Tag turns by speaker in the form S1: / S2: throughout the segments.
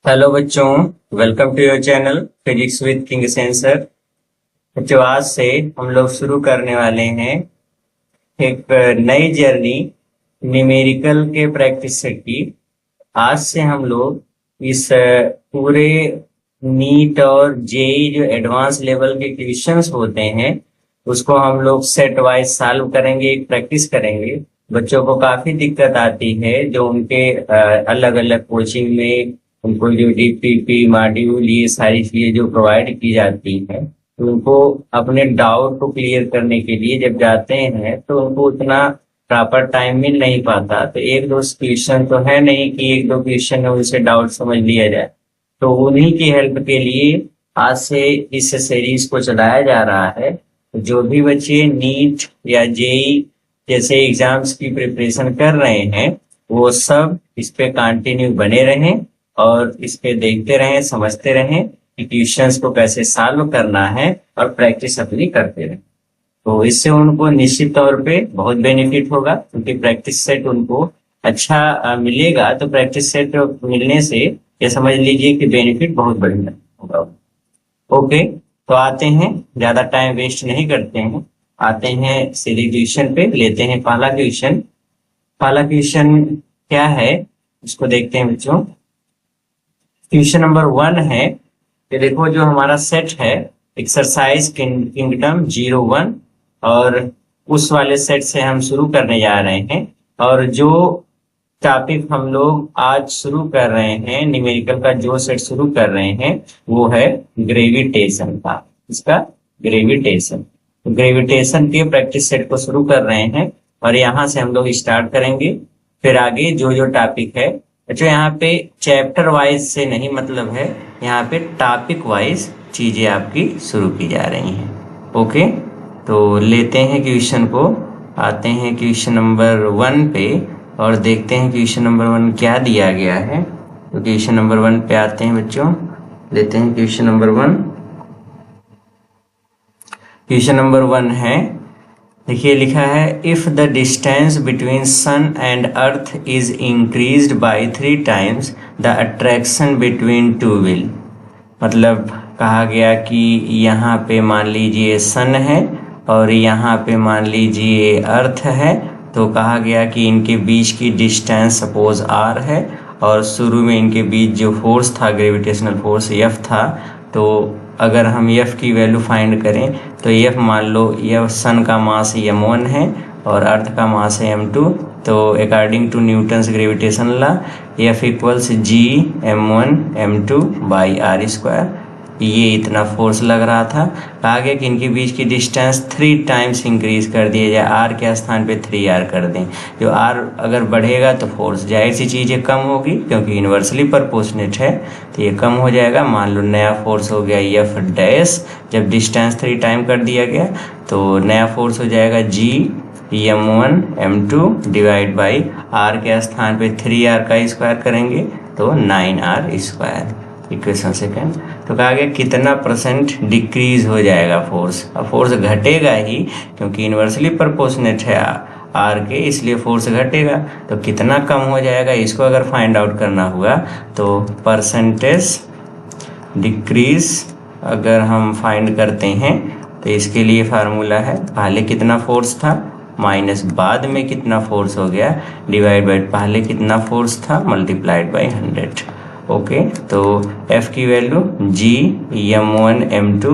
S1: Hello बच्चों, welcome to your channel physics with king sensor. बच्चों, आज से हम लोग शुरू करने वाले हैं एक नई जर्नी न्यूमेरिकल के प्रैक्टिस सेट की। आज से हम लोग इस पूरे नीट और जेई जो एडवांस लेवल के क्वेश्चंस होते हैं उसको हम लोग सेट वाइज सॉल्व करेंगे, एक प्रैक्टिस करेंगे। बच्चों को काफी दिक्कत आती है जो उनके अलग अलग कोचिंग में उनको जो डीपीपी मॉड्यूल ये सारी चीजें जो प्रोवाइड की जाती है, तो उनको अपने डाउट को क्लियर करने के लिए जब जाते हैं तो उनको उतना प्रॉपर टाइम मिल नहीं पाता। तो एक दो क्वेश्चन तो है नहीं कि एक दो क्वेश्चन में उनसे डाउट समझ लिया जाए, तो उन्हीं की हेल्प के लिए आज से इस सीरीज को चलाया जा रहा है। जो भी बच्चे नीट या जेई जैसे एग्जाम्स की प्रिपरेशन कर रहे हैं वो सब इस पे कंटिन्यू बने रहें और इस पे देखते रहें, समझते रहें कि क्वेश्चंस को कैसे सॉल्व करना है और प्रैक्टिस अपनी करते रहें। तो इससे उनको निश्चित तौर पे बहुत बेनिफिट होगा, क्योंकि प्रैक्टिस सेट उनको अच्छा मिलेगा। तो प्रैक्टिस सेट मिलने से ये समझ लीजिए कि बेनिफिट बहुत बढ़िया होगा। ओके, तो आते हैं, ज्यादा टाइम वेस्ट नहीं करते हैं, आते हैं सीधे क्वेश्चन पे, लेते हैं पहला क्वेश्चन। पहला क्वेश्चन क्या है उसको देखते हैं बच्चों। क्वेश्चन नंबर 1 है कि देखो जो हमारा सेट है एक्सरसाइज किंगडम 01 और उस वाले सेट से हम शुरू करने जा रहे हैं। और जो टॉपिक हम लोग आज शुरू कर रहे हैं, न्यूमेरिकल का जो सेट शुरू कर रहे हैं वो है ग्रेविटेशन का। इसका ग्रेविटेशन, ग्रेविटेशन के प्रैक्टिस सेट को शुरू कर रहे हैं और यहाँ से हम लोग स्टार्ट करेंगे। फिर आगे जो जो टॉपिक है बच्चों, यहाँ पे चैप्टर वाइज से नहीं मतलब है, यहाँ पे टॉपिक वाइज चीजें आपकी शुरू की जा रही हैं। ओके, तो लेते हैं क्वेश्चन को, आते हैं क्वेश्चन नंबर 1 पे और देखते हैं क्वेश्चन नंबर 1 क्या दिया गया है। तो क्वेश्चन नंबर 1 पे आते हैं बच्चों, लेते हैं क्वेश्चन नंबर 1। क्वेश्चन नंबर 1 है, देखिए लिखा है if the distance between sun and earth is increased by 3 times the attraction between two will. मतलब कहा गया कि यहाँ पे मान लीजिए सन है और यहाँ पे मान लीजिए अर्थ है, तो कहा गया कि इनके बीच की डिस्टेंस सपोज r है और शुरू में इनके बीच जो फोर्स था, ग्रेविटेशनल फोर्स F था। तो अगर हम F की वैल्यू फाइंड करें तो F मान लो यह सन का मास m1 है और अर्थ का मास है m2। तो according to Newton's gravitation law F equals g m1 m2 by r square. ये इतना फोर्स लग रहा था। कहा गया कि इनके बीच की डिस्टेंस 3 times इंक्रीज कर दिया जाए, r के स्थान पे 3r कर दें। जो r अगर बढ़ेगा तो फोर्स जाहिर सी चीज़ें कम होगी, क्योंकि इन्वर्सली प्रोपोर्शनेट है, तो ये कम हो जाएगा। मान लो नया फोर्स हो गया F डैश, जब डिस्टेंस 3 times कर दिया गया तो नया फोर्स हो जाएगा g m1 m2 divide by r के स्थान पे 3r का स्क्वायर करेंगे तो 9r स्क्वायर। इक्वेशन सेकेंड, तो कहा गया कितना परसेंट डिक्रीज हो जाएगा फोर्स। अब फोर्स घटेगा ही, क्योंकि इन्वर्सली प्रोपोर्शनेट है आर के, इसलिए फोर्स घटेगा। तो कितना कम हो जाएगा, इसको अगर फाइंड आउट करना हुआ तो परसेंटेज डिक्रीज अगर हम फाइंड करते हैं तो इसके लिए फार्मूला है, पहले कितना फोर्स था माइनस बाद में कितना फोर्स हो गया डिवाइड बाई पहले कितना फोर्स था मल्टीप्लाइड बाई 100। ओके, तो F की value g m1 m2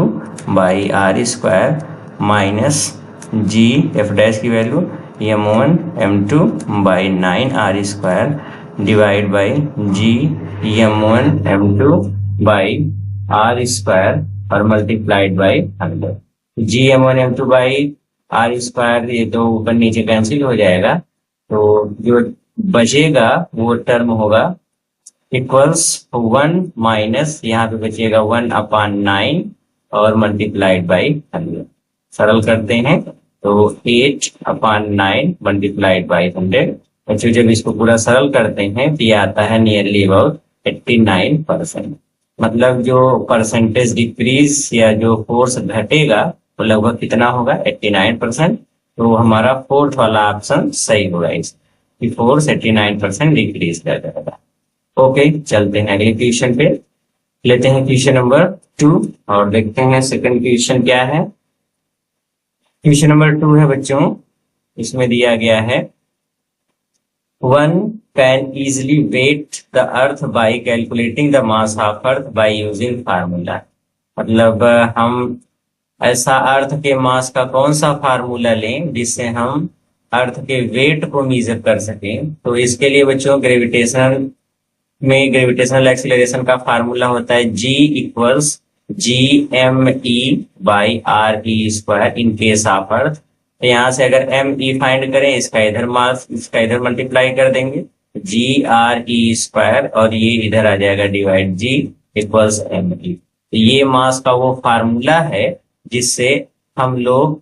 S1: by r square minus g F dash की value m1 m2 by 9r square divide by g m1 m2 by r square और multiplied by 100। g m1 m2 by r square ये तो ऊपर नीचे cancel हो जाएगा, तो जो बचेगा वो टर्म होगा इक्वल्स 1 माइनस यहाँ पे बचेगा 1/9 और मल्टीप्लाइड बाई 100। सरल करते हैं तो 8/9 मल्टीप्लाइड बाई 100। बच्चों जब इसको पूरा सरल करते हैं तो ये आता है नियरली अबाउट 89%। मतलब जो परसेंटेज डिक्रीज या जो फोर्स घटेगा वो लगभग कितना होगा 89%। तो हमारा फोर्थ वाला ऑप्शन सही होगा, इसकी फोर्स 89% डिक्रीज कर जाएगा। ओके, चलते हैं अगले क्वेश्चन पे। लेते हैं क्वेश्चन नंबर 2 और देखते हैं सेकंड क्वेश्चन क्या है। क्वेश्चन नंबर 2 है बच्चों, इसमें दिया गया है one can easily weigh the earth by calculating the mass of earth by using formula. मतलब हम ऐसा अर्थ के मास का कौन सा फार्मूला लें जिससे हम अर्थ के वेट को मेजर कर सकें। तो इसके लिए बच्चों ग्रेविटेशनल एक्सीलरेशन का फार्मूला होता है G equals GME/RE² in case of earth. तो यहाँ से अगर ME फाइंड करें, इसका इधर मास इसका इधर मल्टीप्लाई कर देंगे GRE² और ये इधर आ जाएगा डिवाइड G इक्वल्स ME। तो ये मास का वो फार्मूला है जिससे हम लोग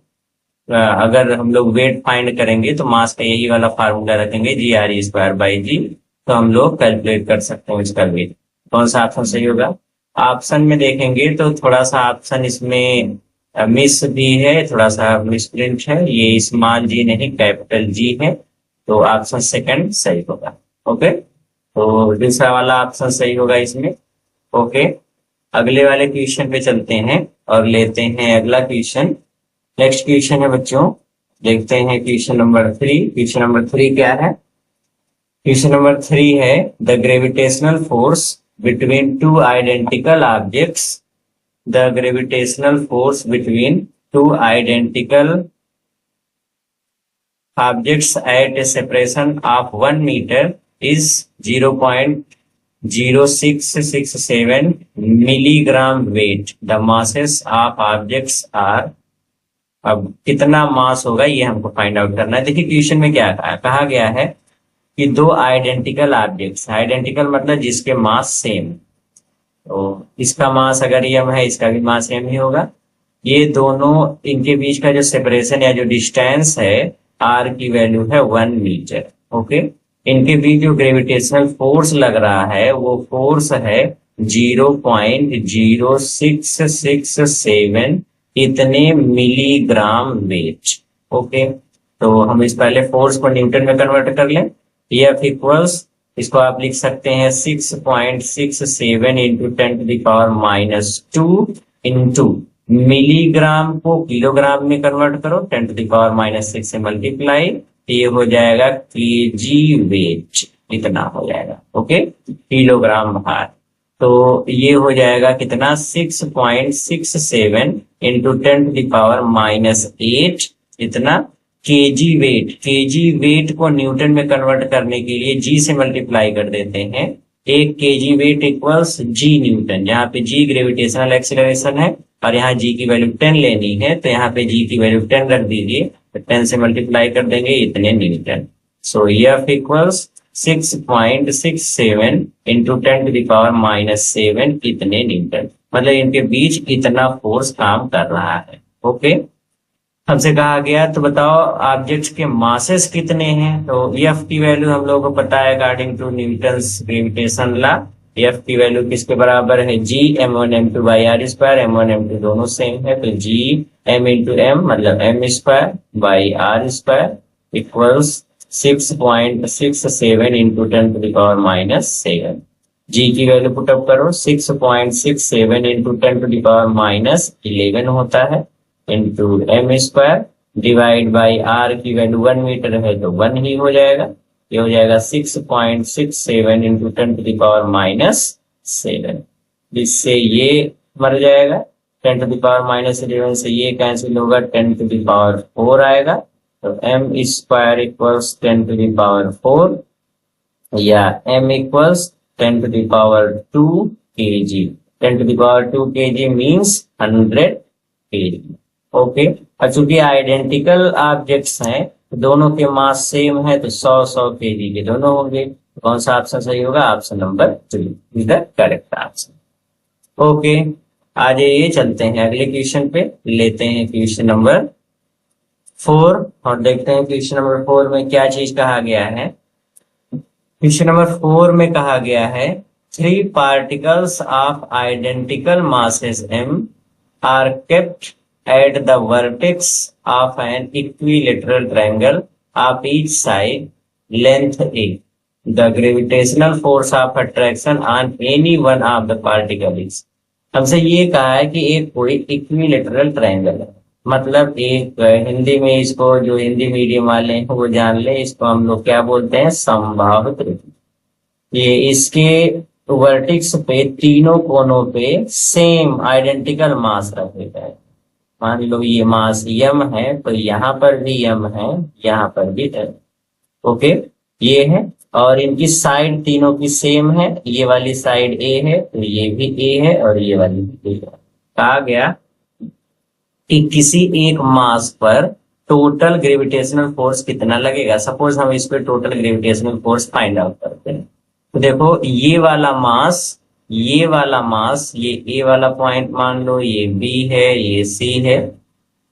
S1: अगर हम लोग वेट फाइंड करेंगे तो मास का यही वाला फार्मूला रखेंगे GRE²/G, तो हम लोग कैलकुलेट कर सकते हैं इसका वेट। कौन सा ऑप्शन सही होगा? ऑप्शन में देखेंगे तो थोड़ा सा ऑप्शन इसमें मिस भी है, थोड़ा सा मिस प्रिंट है, ये स्मॉल जी नहीं कैपिटल जी है, तो ऑप्शन सेकंड सही होगा। ओके, तो दूसरा वाला ऑप्शन सही होगा इसमें। ओके, अगले वाले क्वेश्चन पे चलते हैं और लेते हैं अगला क्वेश्चन। नेक्स्ट क्वेश्चन है बच्चों, देखते हैं क्वेश्चन नंबर 3। क्वेश्चन नंबर 3 क्या है? क्वेश्चन नंबर 3 है the gravitational force between two identical objects. The gravitational force between two identical objects at a separation of 1 metre is 0.0667 milligram weight. The masses of objects are. अब कितना मास होगा ये हमको find out करना है। देखिए question में क्या कहा गया है कि दो आइडेंटिकल ऑब्जेक्ट्स, आइडेंटिकल मतलब जिसके मास सेम, तो इसका मास अगर m है इसका भी मास m ही होगा। ये दोनों इनके बीच का जो सेपरेशन या जो डिस्टेंस है r की वैल्यू है 1 मीटर। ओके, इनके बीच जो ग्रेविटेशनल फोर्स लग रहा है वो फोर्स है 0.0667 इतने मिलीग्राम वेट। ओके, तो हम इस पहले फोर्स को न्यूटन में कन्वर्ट कर लें। F इक्वल्स, इसको आप लिख सकते हैं 6.67 इंटू 10⁻² इंटू मिलीग्राम को किलोग्राम में कन्वर्ट करो, 10⁻6 से मल्टीप्लाई, ये हो जाएगा केजी वेट, इतना हो जाएगा। ओके, किलोग्राम भार। तो ये हो जाएगा कितना? 6.67 इंटू 10⁻8 इतना केजी वेट। केजी वेट को न्यूटन में कन्वर्ट करने के लिए जी से मल्टीप्लाई कर देते हैं। 1 केजी वेट इक्वल्स जी न्यूटन, जहाँ पे जी ग्रेविटेशनल एक्सीलरेशन है और यहाँ जी की वैल्यू 10 लेनी है, तो यहाँ पे जी की वैल्यू 10 रख दीजिए, तो 10 से मल्टीप्लाई कर देंगे, इतने न्यूटन। सो F इक्वल्स 6.67 इंटू 10⁻7 इतने न्यूटन। मतलब इनके बीच इतना फोर्स काम कर रहा है। ओके, हमसे कहा गया तो बताओ ऑब्जेक्ट्स के मासेस कितने हैं। तो F की वैल्यू हम लोगों को पता है according to Newton's gravitation law. F की वैल्यू किसके बराबर है? G m1m2/r²। m1m2 दोनों सेम है, तो G m इंटू m मतलब m²/r² इक्वल्स 6.67 इंटू 10⁻7। G की वैल्यू पुटअप करो, 6.67 इंटू 10⁻11 होता है, into m² divide by r की वैल्यू 1 मीटर है तो 1 ही हो जाएगा। ये हो जाएगा 6.67 इंटू 10⁻7। इससे ये मर जाएगा, 10⁻11 से ये कैंसिल होगा, 10⁻4 आएगा, तो m² इक्वल्स 10⁻4 या m equals 10⁻2 kg। 10⁻2 kg means 100 kg। Okay, और चूंकि आइडेंटिकल ऑब्जेक्ट्स हैं, दोनों के मास सेम है, तो 100 kg के दोनों होंगे। कौन सा ऑप्शन सही होगा? Option number 3 is the correct option. Okay, आ जाइए चलते हैं अगले क्वेश्चन पे। लेते हैं क्वेश्चन नंबर 4 और देखते हैं क्वेश्चन नंबर 4 में क्या चीज कहा गया है। क्वेश्चन नंबर 4 में कहा गया है 3 particles of identical masses m are kept at the vertex of an equilateral triangle of each side length a. The gravitational force of attraction on any one of the particles. हमसे ये कहा है कि एक कोई इक्विलेटरल ट्रायंगल है, मतलब एक हिंदी में इसको जो हिंदी मीडियम वाले हैं वो जान ले, इसको हम लोग क्या बोलते हैं, समबाहु त्रिभुज। ये इसके वर्टिक्स पे तीनों कोनों पे सेम आइडेंटिकल मास रखे गए। मान लो ये मास यम है तो यहाँ पर भी यम है, यहाँ पर भी है। ओके, ये है, और इनकी साइड तीनों की सेम है। ये वाली साइड ए है तो ये भी ए है और ये वाली भी ए है। कहा गया कि किसी एक मास पर टोटल ग्रेविटेशनल फोर्स कितना लगेगा। सपोज हम इस पे total gravitational force find out करते हैं। तो देखो ये वाला मास, ये वाला मास, ये ए वाला पॉइंट मान लो, ये बी है, ये सी है।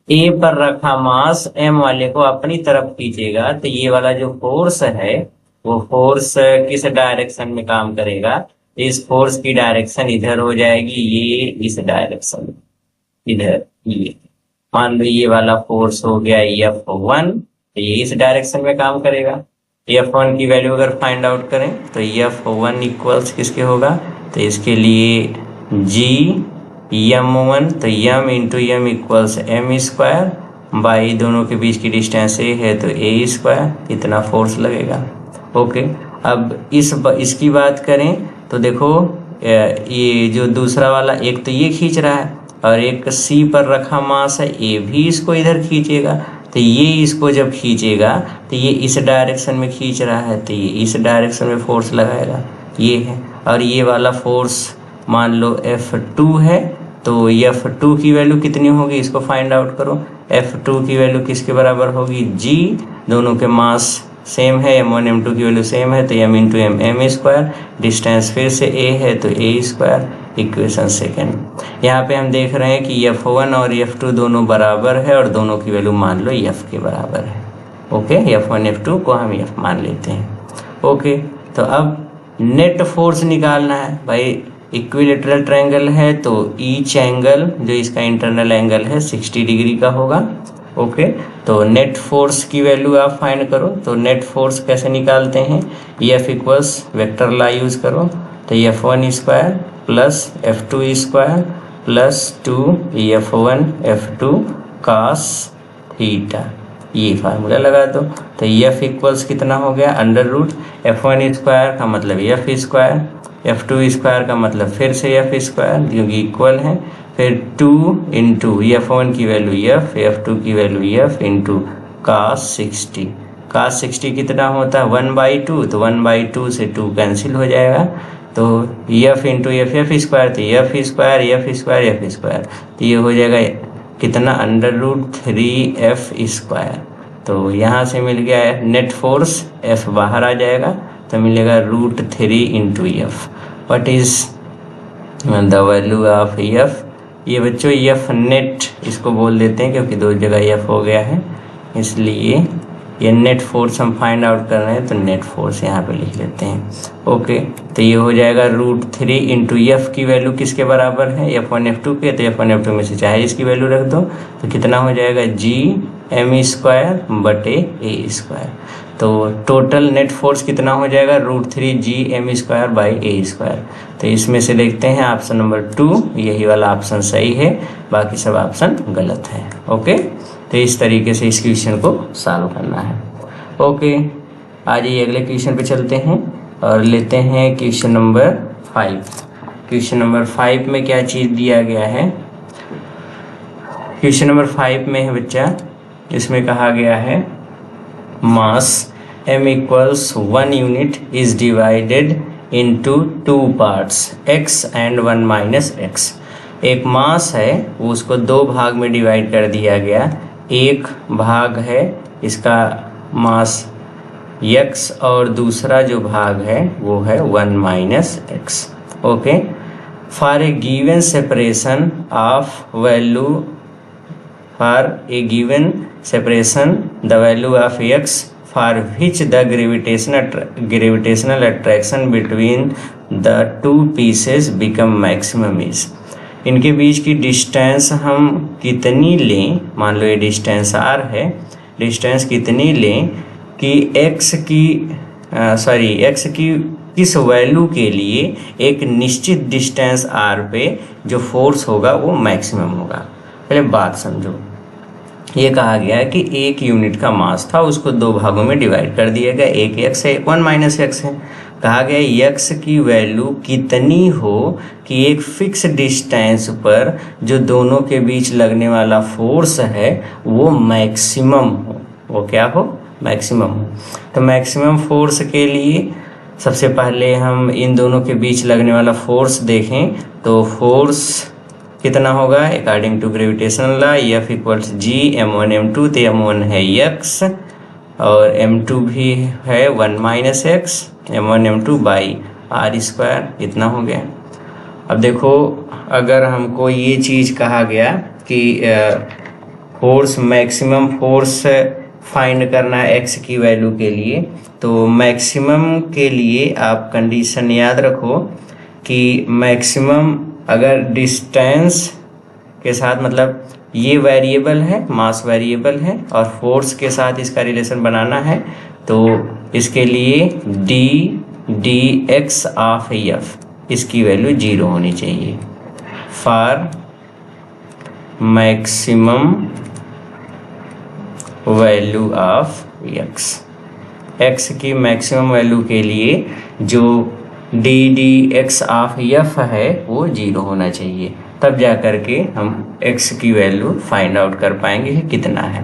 S1: ए पर रखा मास एम वाले को अपनी तरफ खींचेगा तो ये वाला जो फोर्स है वो फोर्स किस डायरेक्शन में काम करेगा, इस फोर्स की डायरेक्शन इधर हो जाएगी, ये इस डायरेक्शन में, इधर ये। मान लो ये वाला फोर्स हो गया F1, तो ये इस डायरेक्शन में काम करेगा। F1 की वैल्यू अगर फाइंड आउट करें तो F1 इक्वल्स किसके होगा, तो इसके लिए G M1, तो M into M equals M square, by दोनों के बीच की डिस्टेंस ए है तो ए स्क्वायर, इतना फोर्स लगेगा। ओके, अब इसकी बात करें तो देखो ये जो दूसरा वाला, एक तो ये खींच रहा है और एक सी पर रखा मास है, ए भी इसको इधर खींचेगा। तो ये इसको जब खींचेगा तो ये इस डायरेक्शन में खींच रहा है तो ये इस डायरेक्शन में फोर्स लगाएगा, ये है। और ये वाला फोर्स मान लो F2 है, तो F2 की वैल्यू कितनी होगी, इसको फाइंड आउट करो। F2 की वैल्यू किसके बराबर होगी, G, दोनों के मास सेम है, M1 M2 की वैल्यू सेम है तो M into M M square, distance फिर से A है तो A स्क्वायर, इक्वेशन सेकेंड। यहाँ पे हम देख रहे हैं कि F1 और F2 दोनों बराबर है और दोनों की वैल्यू मान लो F के बराबर है। ओके, F1 F2 को हम F मान लेते हैं। ओके, तो अब नेट फोर्स निकालना है भाई। इक्विलेटरल ट्रायंगल है तो ईच एंगल जो इसका इंटरनल एंगल है 60 डिग्री का होगा। ओके, तो नेट फोर्स की वैल्यू आप फाइंड करो। तो नेट फोर्स कैसे निकालते हैं, F इक्वल्स वेक्टर ला यूज करो, तो F1 square plus F2 square plus 2 F1 F2 cos theta, ये फार्मूला लगा दो। तो F इक्वल्स कितना हो गया, अंडर रूट F1 स्क्वायर का मतलब F स्क्वायर, F2 स्क्वायर का मतलब फिर से F स्क्वायर, क्योंकि इक्वल है। फिर 2 इंटू F1 की वैल्यू F, F2 की value F into cos 60। cos 60 कितना होता है, 1/2, तो 1/2 से 2 कैंसिल हो जाएगा। तो F इंटू F स्क्वायर, तो F स्क्वायर, तो ये हो जाएगा कितना, अंडर रूट 3F स्क्वायर। तो यहाँ से मिल गया है नेट फोर्स, F बाहर आ जाएगा तो मिलेगा √3 into F। What is the value of F, ये बच्चों F नेट इसको बोल देते हैं क्योंकि दो जगह F हो गया है, इसलिए ये नेट फोर्स हम फाइंड आउट कर रहे हैं तो नेट फोर्स यहाँ पे लिख लेते हैं। ओके, तो ये हो जाएगा √3 इंटू F की वैल्यू किसके बराबर है, F1 F2 के, तो F1 F2 में से चाहे इसकी वैल्यू रख दो तो कितना हो जाएगा, G M स्क्वायर बटे A स्क्वायर। तो टोटल नेट फोर्स कितना हो जाएगा, √3 G M square by A square. तो इसमें से देखते हैं ऑप्शन नंबर 2, यही वाला ऑप्शन सही है, बाकी सब ऑप्शन गलत है। ओके, तो इस तरीके से इस क्वेश्चन को सॉल्व करना है। ओके, आज ये अगले क्वेश्चन पे चलते हैं और लेते हैं क्वेश्चन नंबर 5। क्वेश्चन नंबर 5 में क्या चीज़ दिया गया है, क्वेश्चन नंबर 5 में है बच्चा, इसमें कहा गया है मास m equals 1 unit is divided into 2 parts x and 1 minus x। एक मास है वो उसको 2 भाग में डिवाइड कर दिया गया। एक भाग है इसका मास x और दूसरा जो भाग है वो है 1 minus x। Okay, for a given separation of value, for a given separation the value of x for which the gravitational attraction between the two pieces become maximum is। इनके बीच की डिस्टेंस हम कितनी लें, मान लो ये डिस्टेंस r है, distance कितनी लें कि x की सॉरी x की किस वैल्यू के लिए एक निश्चित डिस्टेंस r पे जो फोर्स होगा वो मैक्सिमम होगा। पहले बात समझो, ये कहा गया है कि एक यूनिट का मास था, उसको दो भागों में डिवाइड कर दिया गया, एक x है, वन माइनस एक्स है। कहा गया x की वैल्यू कितनी हो कि एक फिक्स डिस्टेंस पर जो दोनों के बीच लगने वाला फोर्स है वो मैक्सिमम हो। वो क्या हो? मैक्सिमम हो। तो मैक्सिमम फोर्स के लिए सबसे पहले हम इन दोनों के बीच लगने वाला फोर्स देखें तो फोर्स कितना होगा? According to gravitational law F equals G m1 m2। तो m1 है x और m2 भी है 1 minus x, m1 m2 by r square, इतना हो गया। अब देखो, अगर हमको ये चीज़ कहा गया कि फोर्स मैक्सिमम फोर्स फाइंड करना है x की वैल्यू के लिए, तो मैक्सिमम के लिए आप कंडीशन याद रखो कि मैक्सिमम अगर डिस्टेंस के साथ, मतलब ये वेरिएबल है, मास वेरिएबल है और फोर्स के साथ इसका रिलेशन बनाना है, तो इसके लिए dx ऑफ f इसकी वैल्यू 0 होनी चाहिए। For maximum value of x की मैक्सिमम वैल्यू के लिए जो dx ऑफ f है वो 0 होना चाहिए, तब जा करके हम x की वैल्यू फाइंड आउट कर पाएंगे कि कितना है।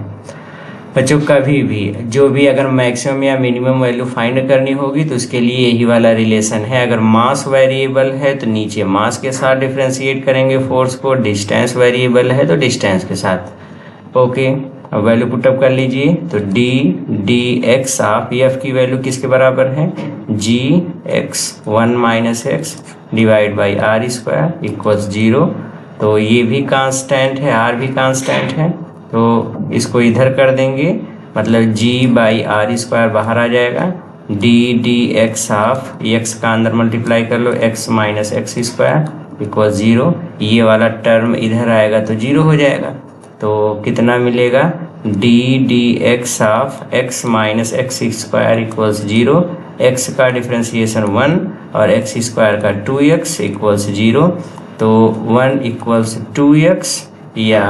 S1: बच्चों, कभी भी जो भी अगर मैक्सिमम या मिनिमम वैल्यू फाइंड करनी होगी तो उसके लिए यही वाला रिलेशन है। अगर मास वेरिएबल है तो नीचे मास के साथ डिफ्रेंशिएट करेंगे फोर्स को, डिस्टेंस वेरिएबल है तो डिस्टेंस के साथ। ओके, अब वैल्यू पुटअप कर लीजिए। तो dx ऑफ f की वैल्यू किसके बराबर है? gx 1 minus x divide by r square equals 0। तो ये भी कांस्टेंट है, r भी कांस्टेंट है, तो इसको इधर कर देंगे, मतलब g बाई r स्क्वायर बाहर आ जाएगा। dx ऑफ x का अंदर मल्टीप्लाई कर लो, x minus x square equal 0। ये वाला टर्म इधर आएगा तो 0 हो जाएगा। तो कितना मिलेगा? dx of x minus x square equals 0। x का डिफ्रेंसिएशन 1 और x स्क्वायर का 2x इक्वल्स 0। तो 1 इक्वल्स 2x या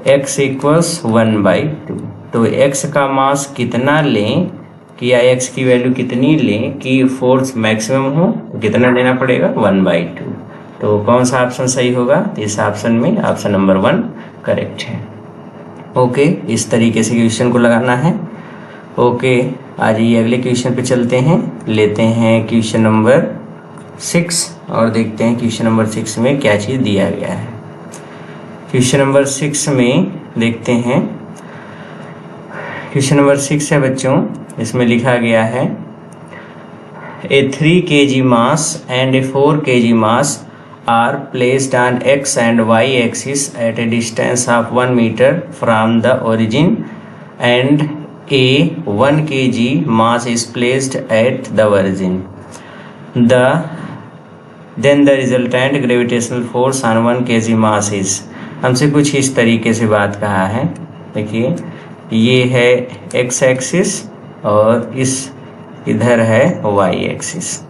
S1: x इक्वल्स 1/2। तो x का मास कितना लें कि या x की वैल्यू कितनी लें कि फोर्स मैक्सिमम हो, तो कितना लेना पड़ेगा? 1/2। तो कौन सा ऑप्शन सही होगा? इस ऑप्शन में ऑप्शन नंबर 1 करेक्ट है। ओके, इस तरीके से क्वेश्चन को लगाना है। ओके, आज ये अगले क्वेश्चन पे चलते हैं। लेते हैं क्वेश्चन नंबर 6 और देखते हैं क्वेश्चन नंबर 6 में क्या चीज़ दिया गया है। क्वेश्चन नंबर 6 में देखते हैं, क्वेश्चन नंबर 6 है बच्चों, इसमें लिखा गया है ए 3 kg mass and a 4 kg mass are placed on x and y axis at a distance of 1 meter from the origin, and a 1 kg mass is placed at the origin. Then the resultant gravitational force on 1 kg mass is। हमसे कुछ इस तरीके से बात कहा है। देखिए, ये है x एक्सिस और इस इधर है y एक्सिस।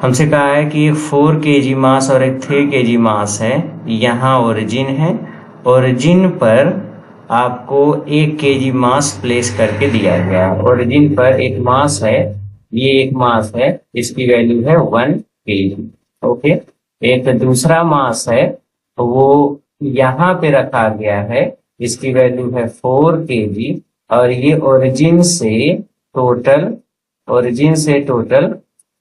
S1: हमसे कहा है कि एक 4 kg मास और एक 3 kg मास है, यहाँ ओरिजिन है, ओरिजिन पर आपको 1 kg मास प्लेस करके दिया गया है। ओरिजिन पर एक मास है, ये एक मास है, इसकी वैल्यू है 1 kg। ओके, एक दूसरा मास है, वो यहाँ पे रखा गया है, इसकी वैल्यू है 4 kg और ये ओरिजिन से टोटल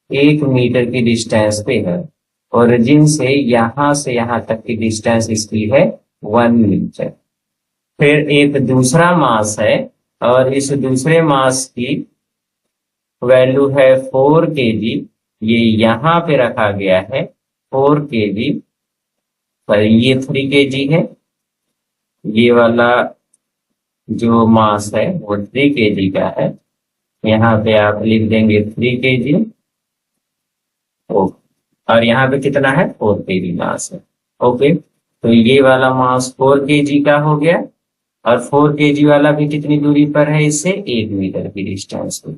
S1: 1 मीटर की डिस्टेंस पे है। ओरिजिन से यहाँ तक की डिस्टेंस इसकी है 1 मीटर। फिर एक दूसरा मास है और इस दूसरे मास की वैल्यू है 4 kg, ये यहाँ पे रखा गया है 4 kg, पर ये 3 kg है। ये वाला जो मास है वो 3 kg का है, यहाँ पे आप लिख देंगे 3 kg और यहाँ पे कितना है? 4 kg मास है। ओके, तो ये वाला मास 4 kg का हो गया और 4 kg वाला भी कितनी दूरी पर है इससे? 1 मीटर की डिस्टेंस पे।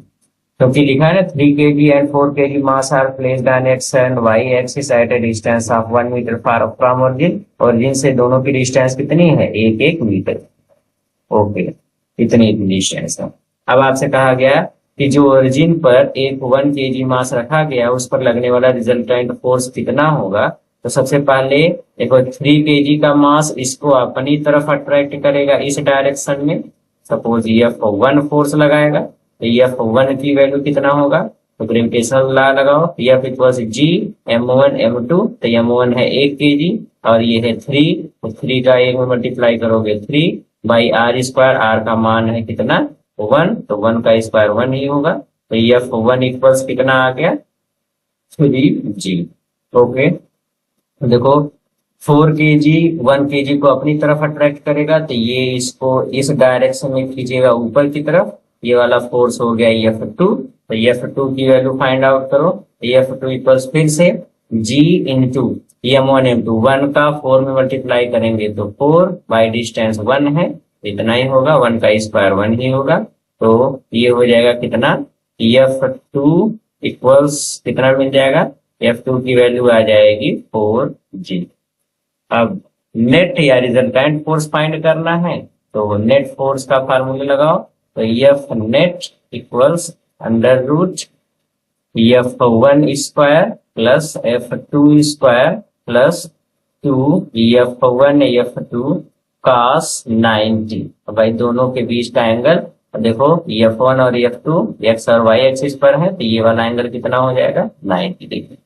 S1: क्योंकि लिखा है ना 3 kg and 4 kg mass are placed on X and Y axis at a distance of 1 metre far from origin से दोनों की डिस्टेंस कितनी है, 1-1 मीटर। ओके, इतनी डिस्टेंस है। अब आपसे कहा गया कि जो ओरिजिन पर एक 1 kg मास रखा गया उस पर लगने वाला रिजल्टेंट फोर्स कितना होगा। तो सबसे पहले देखो 3 kg का मास इसको अपनी तरफ अट्रैक्ट करेगा इस डायरेक्शन में। सपोज F1 फोर्स लगाएगा तो F1 की वैल्यू कितना होगा, तो ग्रेविटेशनल लॉ लगाओ, F equals G M1 M2, तो M1 है 1 kg और ये है 3, तो 3 का 1 में मल्टीप्लाई करोगे 3 बाई आर स्क्वायर, आर का मान है कितना 1, तो 1 का स्क्वायर 1 ही होगा। तो F1 इक्वल्स कितना आ गया 3G। ओके, देखो 4 kg 1 kg को अपनी तरफ अट्रैक्ट करेगा तो ये इसको इस डायरेक्शन में खींचेगा ऊपर की तरफ, ये वाला फोर्स हो गया F2। तो F2 की वैल्यू फाइंड आउट करो, F2 इक्वल्स फिर से G इंटू M1 M2, 1 का 4 में मल्टीप्लाई करेंगे तो 4 बाई डिस्टेंस 1 है, इतना ही होगा, 1 का स्क्वायर 1 ही होगा। तो ये हो जाएगा कितना, F2 इक्वल्स कितना मिल जाएगा, F2 की वैल्यू आ जाएगी 4G। अब नेट या रिजल्टेंट फोर्स फाइंड करना है तो नेट फोर्स का फार्मूला लगाओ, तो F net equals under root F1 square plus F2 square plus 2 F1 F2 cos 90। भाई दोनों के बीच का एंगल देखो F1 और F2 एक्स और वाई एक्सिस पर है, तो ये वाला एंगल कितना हो जाएगा 90 डिग्री।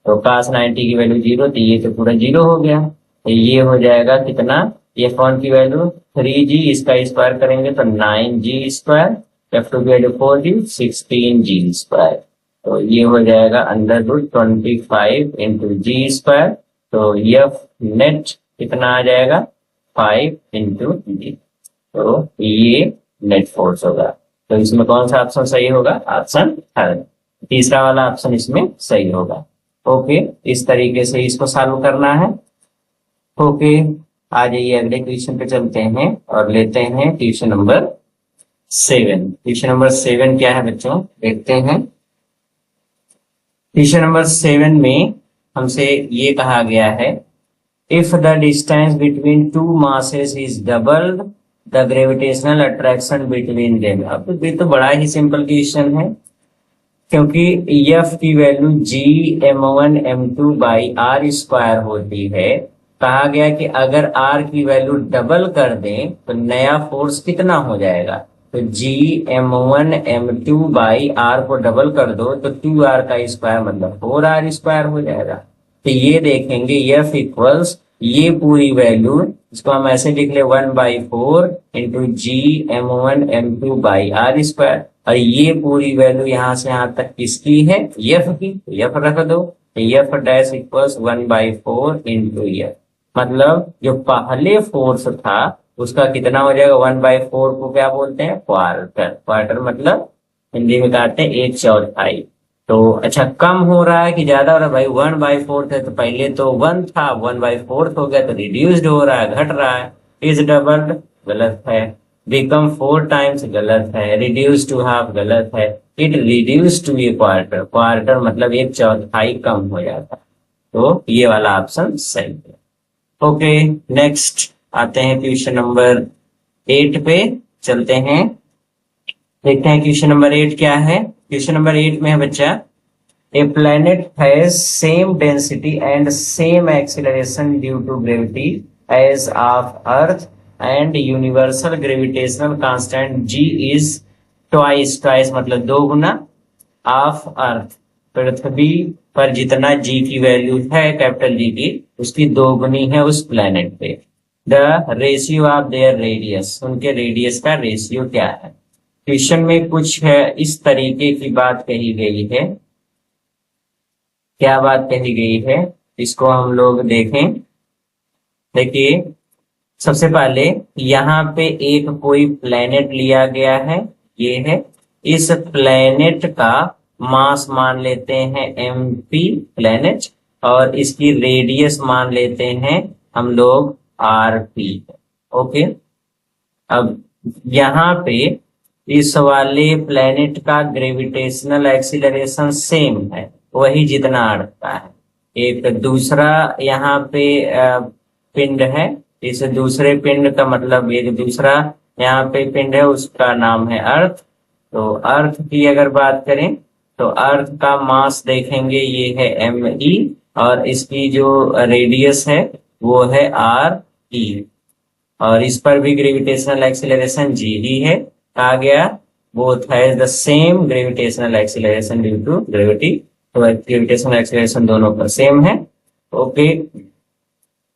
S1: तो cos 90 की वैल्यू 0, तो ये तो पूरा 0 हो गया। तो ये हो जाएगा कितना, F1 की वैल्यू 3G, इसका स्क्वायर करेंगे तो 9G स्क्वायर, F2 की वैल्यू 4G 16G स्क्वायर। तो ये हो जाएगा under root 25 into G square. तो F नेट कितना आ जाएगा 5 इंटू G। तो ये नेट फोर्स होगा। तो इसमें कौन सा ऑप्शन सही होगा, ऑप्शन थर्ड, तीसरा वाला ऑप्शन इसमें सही होगा। ओके, इस तरीके से इसको सॉल्व करना है। ओके, आ जाइए अगले क्वेश्चन पे चलते हैं और लेते हैं क्वेश्चन नंबर 7। क्वेश्चन नंबर 7 क्या है बच्चों, देखते हैं। क्वेश्चन नंबर 7 में हमसे ये कहा गया है, if the distance between two masses is doubled the gravitational attraction between them. अब ये तो बड़ा ही सिंपल क्वेश्चन है, क्योंकि F की value G M1 M2 by R square होती है। कहा गया कि अगर R की वैल्यू डबल कर दें तो नया फोर्स कितना हो जाएगा। तो G M1 M2 by R को डबल कर दो तो 2R का स्क्वायर मतलब 4R स्क्वायर हो जाएगा। तो ये देखेंगे F इक्वल्स ये पूरी वैल्यू, इसको हम ऐसे लिख ले 1/4 into G M1 M2 by R square, और ये पूरी वैल्यू यहाँ से यहाँ तक किसकी है, F की, F रख दो। F dash equals 1/4 into F, मतलब जो पहले फोर्स था उसका कितना हो जाएगा, 1/4 को क्या बोलते हैं, क्वार्टर। क्वार्टर मतलब हिंदी में कहते हैं 1/4। तो अच्छा कम हो रहा है कि ज्यादा हो रहा है, भाई 1/4 है तो पहले तो 1 था, 1/4 हो गया तो रिड्यूस्ड हो रहा है, घट रहा है। इज डबल्ड गलत है, बिकम 4 टाइम्स गलत है, रिड्यूस टू हाफ गलत है, it reduce to a quarter. Quarter मतलब 1/4 कम हो जाता है। तो ये वाला ऑप्शन सही है। ओके, नेक्स्ट आते हैं क्वेश्चन नंबर 8 पे चलते हैं, देखते हैं क्वेश्चन नंबर 8 क्या है। क्वेश्चन नंबर 8 में है बच्चा, a planet has same density and same acceleration due to gravity as of Earth and universal gravitational constant G is twice, twice मतलब 2 गुना ऑफ अर्थ। पृथ्वी पर जितना G की वैल्यू है कैपिटल G की, उसकी 2 गुनी है उस प्लेनेट पे। The ratio of their radius, उनके रेडियस का रेशियो क्या है। क्वेश्चन में कुछ है इस तरीके की बात कही गई है। क्या बात कही गई है इसको हम लोग देखें। देखिए सबसे पहले यहाँ पे एक कोई प्लेनेट लिया गया है, ये है, इस प्लेनेट का मास मान लेते हैं MP प्लेनेट, और इसकी रेडियस मान लेते हैं हम लोग RP। ओके, अब यहाँ पे इस वाले प्लेनेट का ग्रेविटेशनल एक्सीलरेशन सेम है, वही जितना अर्थ का है। एक दूसरा यहाँ पे पिंड है, इस दूसरे पिंड का मतलब एक दूसरा यहाँ पे पिंड है, उसका नाम है अर्थ। तो अर्थ की अगर बात करें तो अर्थ का मास देखेंगे, ये है ME, और इसकी जो रेडियस है वो है RE, और इस पर भी ग्रेविटेशनल एक्सीलरेशन G ही है। कहा गया both has the same gravitational acceleration due to gravity, तो ग्रेविटेशनल एक्सीलरेशन दोनों पर सेम है। ओके,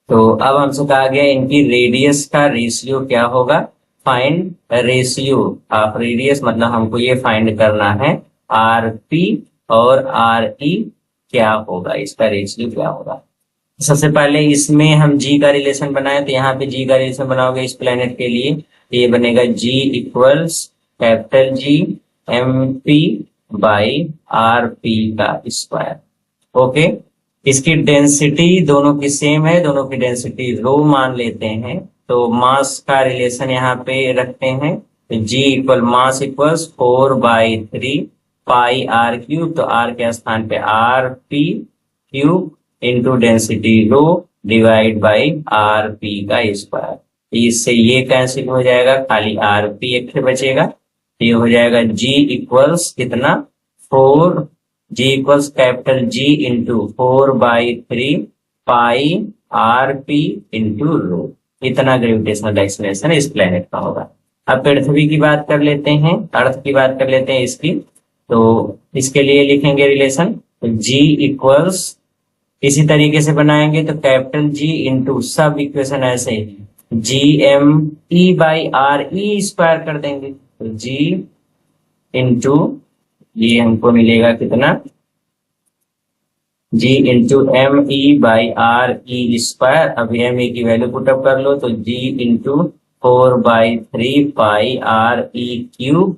S1: तो अब हमसे कहा गया इनकी रेडियस का रेशियो क्या होगा। फाइंड रेशियो ऑफ रेडियस, मतलब हमको ये फाइंड करना है RP और RE क्या होगा, इसका रेशियो क्या होगा। सबसे पहले इसमें हम G का रिलेशन बनाए, तो यहाँ पे G का रिलेशन बनाओगे इस प्लेनेट के लिए, तो ये बनेगा G equals capital G MP by RP का स्क्वायर। ओके, इसकी डेंसिटी दोनों की सेम है, दोनों की डेंसिटी रो मान लेते हैं, तो मास का रिलेशन यहाँ पे रखते हैं, तो G इक्वल मास इक्वल्स 4/3 पाई R क्यूब, तो R के स्थान पे RP cube into density rho divide by RP का स्क्वायर। इससे ये कैंसिल हो जाएगा, खाली RP एक बचेगा, ये हो जाएगा G इक्वल्स कितना 4, G equals capital G into 4/3 पाई RP इंटू रो। इतना ग्रेविटेशनल एक्सीलरेशन इस प्लेनेट का होगा। अब पृथ्वी की बात कर लेते हैं, अर्थ की बात कर लेते हैं इसकी, तो इसके लिए लिखेंगे रिलेशन, तो G इक्वल्स इसी तरीके से बनाएंगे, तो कैपिटल G इंटू सब इक्वेशन ऐसे ही GME बाई RE स्क्वायर कर देंगे, तो G इंटू ये हमको मिलेगा कितना G into ME by RE square. अब ME की वैल्यू पुटअप कर लो, तो G इंटू 4/3 पाई RE क्यूब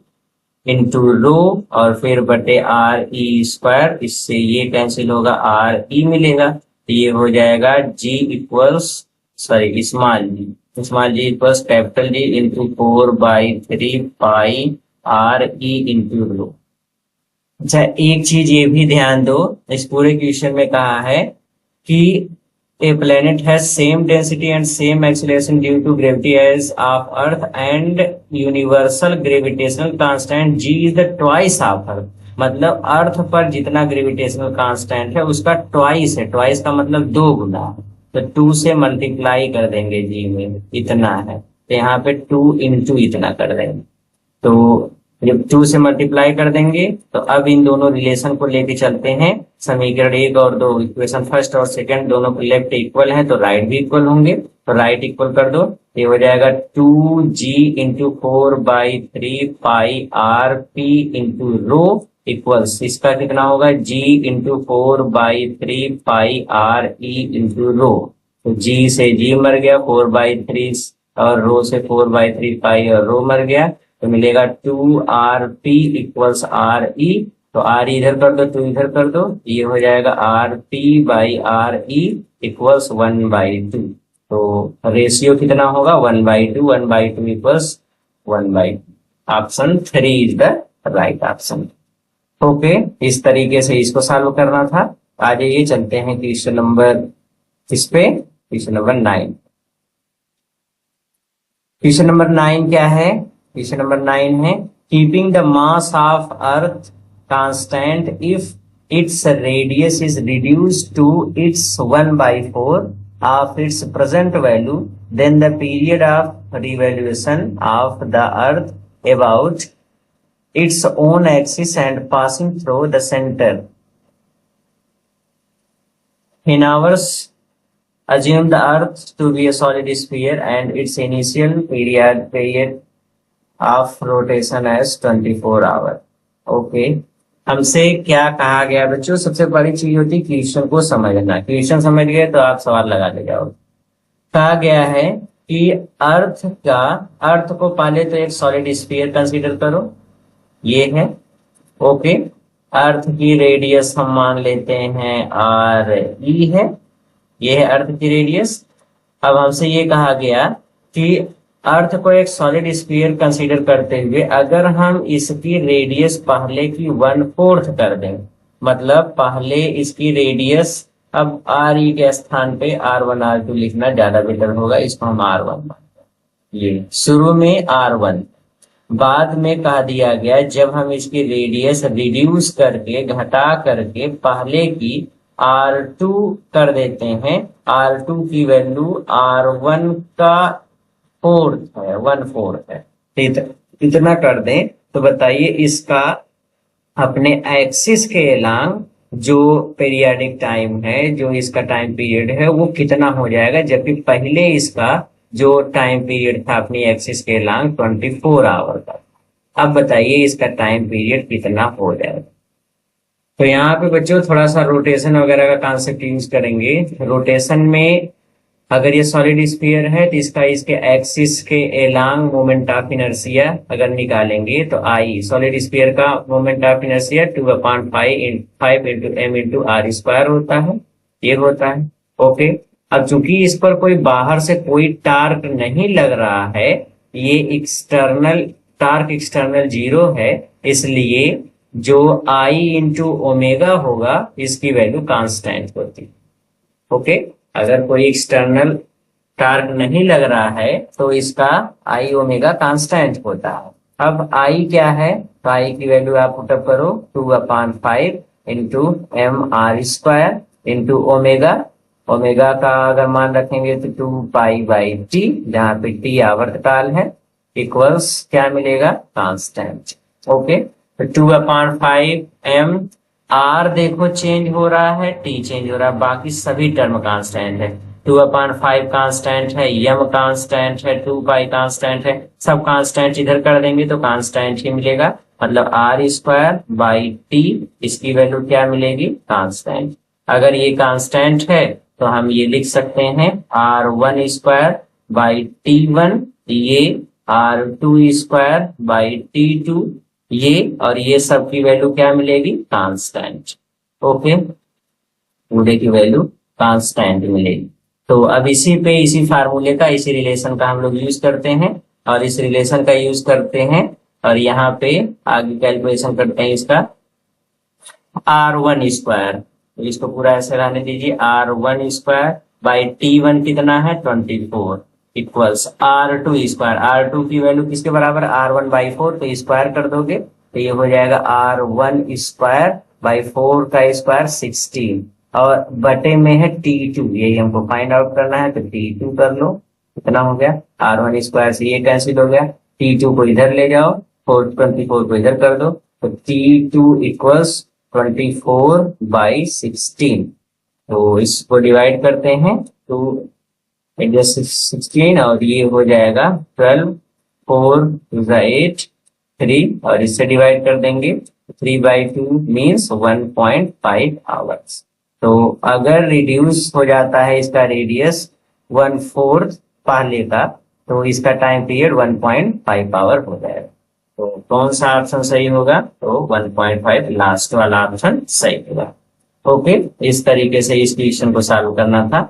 S1: इंटू रो और फिर बटे RE स्क्वायर, इससे ये कैंसिल होगा, RE मिलेगा, तो ये हो जाएगा G equals small G equals capital G into 4/3 पाई RE इंटू रो। अच्छा, एक चीज ये भी ध्यान दो, इस पूरे क्वेश्चन में कहा है कि a planet has same density and same acceleration due to gravity as of Earth and universal gravitational constant G is the twice of Earth। मतलब अर्थ पर जितना ग्रेविटेशनल कांस्टेंट है उसका ट्वाइस है, ट्वाइस का मतलब 2 गुना, तो 2 से मल्टीप्लाई कर देंगे G में, इतना है, तो यहाँ पे 2 इंटू इतना कर देंगे, तो जब 2 से मल्टीप्लाई कर देंगे तो अब इन दोनों रिलेशन को लेके चलते हैं। समीकरण 1 और 2, इक्वेशन फर्स्ट और सेकंड दोनों के लेफ्ट इक्वल हैं, तो राइट भी इक्वल होंगे, तो राइट इक्वल कर दो, ये हो जाएगा 2G इंटू 4/3 पाई RP इंटू रो इक्वल्स, इसका कितना होगा G इंटू 4/3 पाई RE इंटू रो, तो G से G मर गया, 4/3 और रो से 4/3 पाई और रो मर गया, तो मिलेगा 2RP इक्वल्स RE, तो RE इधर कर दो, 2 इधर कर दो, ये हो जाएगा RP बाई RE इक्वल्स 1/2, तो रेशियो कितना होगा 1/2, 1/2 equals 1/2। Option 3 is the right option. Okay, इस तरीके से इसको सॉल्व करना था। आ जाइए चलते हैं क्वेश्चन नंबर 9। क्वेश्चन नंबर 9 क्या है, क्वेश्चन नंबर 9 है keeping the mass of Earth constant if its radius is reduced to its 1/4 of its present value, then the period of revolution of the Earth about its own axis and passing through the centre in hours. Assume the Earth to be a solid sphere and its initial period of rotation as 24 hour। Okay, हमसे क्या कहा गया बच्चों, सबसे बड़ी चीज होती है क्वेश्चन को समझना। क्वेश्चन समझ गए तो आप सवाल लगा ले जाओ। कहा गया है कि अर्थ को पहले तो एक सॉलिड स्फीयर कंसीडर करो, ये है। ओके, अर्थ की रेडियस हम मान लेते हैं RE है, ये है अर्थ की रेडियस। अब हमसे ये कहा गया कि अर्थ को एक सॉलिड स्फीयर कंसीडर करते हुए अगर हम इसकी रेडियस पहले की 1/4 कर दें, मतलब पहले इसकी रेडियस, अब आर ई के स्थान पे R1 R2 लिखना ज्यादा बेटर होगा, इसको हम R1, ये शुरू में R1, बाद में कहा दिया गया जब हम इसकी रेडियस रिड्यूस करके घटा करके पहले की R2 कर देते हैं, R2 की वैल्यू R1 का 1/4 है, इतना कर दें तो बताइए इसका अपने एक्सिस के अलोंग जो पीरियोडिक टाइम है, जो इसका टाइम पीरियड है वो कितना हो जाएगा, जबकि पहले इसका जो टाइम पीरियड था अपनी एक्सिस के अलोंग 24 आवर का। अब बताइए इसका टाइम पीरियड कितना हो जाएगा। तो यहाँ पे बच्चों थोड़ा सा रोटेशन वगैरह का कॉन्सेप्ट यूज करेंगे। रोटेशन में अगर ये सॉलिड स्फीयर है तो इसका इसके एक्सिस के एलांग मोमेंट ऑफ इनर्शिया अगर निकालेंगे तो आई सॉलिड स्फीयर का moment of inertia 2/5 into m into R square होता है, ये होता है। ओके, अब चूंकि इस पर कोई बाहर से कोई टार्क नहीं लग रहा है, ये एक्सटर्नल टार्क एक्सटर्नल 0 है, इसलिए जो आई इंटू ओमेगा होगा इसकी वैल्यू कांस्टेंट होती है। ओके, अगर कोई एक्सटर्नल टार्क नहीं लग रहा है तो इसका आई ओमेगा कांस्टेंट होता है। अब आई क्या है, तो आई की वैल्यू आप पुटअप करो 2/5 into mr² into omega, omega का अगर मान रखेंगे तो 2π/t, जहां पे t आवर्त काल है, इक्वल्स क्या मिलेगा, कांस्टेंट। ओके, तो 2/5 m, आर देखो चेंज हो रहा है, टी चेंज हो रहा है, बाकी सभी टर्म कांस्टेंट है। 2/5 कांस्टेंट है, यम कांस्टेंट है, 2π कांस्टेंट है, सब कांस्टेंट इधर कर देंगे तो कांस्टेंट ही मिलेगा, मतलब r²/t, इसकी वैल्यू क्या मिलेगी, कांस्टेंट। अगर ये कांस्टेंट है तो हम ये लिख सकते हैं r1²/t1, ये r2²/t2, ये और ये सब की वैल्यू क्या मिलेगी, कांस्टेंट। ओके, पूरे की वैल्यू कांस्टेंट मिलेगी। तो अब इसी फार्मूले का, इसी रिलेशन का हम लोग यूज करते हैं, और इस रिलेशन का यूज करते हैं और यहाँ पे आगे कैलकुलेशन करते हैं इसका r1², तो इसको पूरा ऐसे रहने दीजिए, r1²/t1 कितना है, 24, इक्वल्स r2², की वैल्यू किसके बराबर, r1/4, तो स्क्वायर कर दोगे तो ये हो जाएगा r1²/4 का स्क्वायर 16, और बटे में है t2, यही हमको फाइंड आउट करना है, तो t2 कर लो, कितना हो गया, r1² से ये कैंसिल हो गया, t2 को इधर ले जाओ, 24 को इधर कर दो, तो t2 इक्वल्स 24/16, तो इसको डिवाइड करते हैं तो 16, और ये हो जाएगा 12, 4 8 3, और इससे डिवाइड कर देंगे 3/2 मीन्स 1.5 आवर्स। तो अगर रिड्यूस हो जाता है इसका रेडियस 1/4 पहले का, तो इसका टाइम पीरियड 1.5 आवर हो जाएगा। तो कौन सा ऑप्शन सही होगा, तो 1.5 लास्ट वाला ऑप्शन सही होगा। ओके, इस तरीके से इस क्वेश्चन को सॉल्व करना था।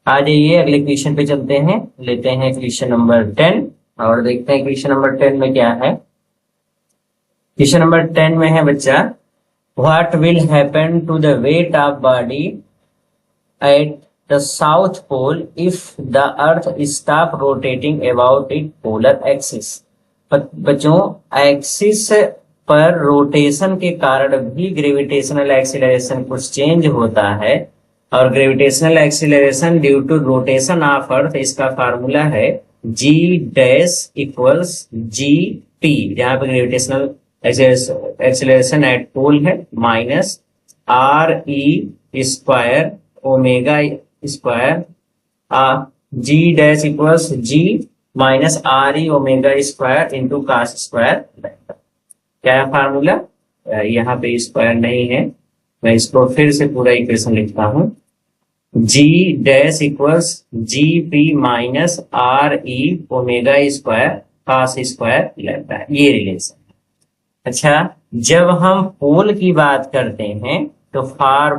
S1: आ जाइए अगले क्वेश्चन पे चलते हैं, लेते हैं क्वेश्चन नंबर 10 और देखते हैं क्वेश्चन नंबर 10 में क्या है। क्वेश्चन नंबर 10 में है बच्चा, what will happen to the weight of body at the south pole if the Earth stop rotating about it polar axis. बच्चों, एक्सिस पर रोटेशन के कारण भी ग्रेविटेशनल एक्सीलरेशन कुछ चेंज होता है, और gravitational acceleration due to rotation of Earth, इसका फार्मूला है G' इक्वल्स GP, जहां पर ग्रेविटेशनल एक्सीलरेशन एट पोल है, minus RE² omega square, G' equals G minus RE omega square into cos square. क्या है फार्मूला, यहाँ पे स्क्वायर नहीं है, मैं इसको फिर से पूरा इक्वेशन लिखता हूं, G' equals GP minus RE omega square cos square lambda, ये रिलेशन। अच्छा, जब हम पोल की बात करते हैं तो फॉर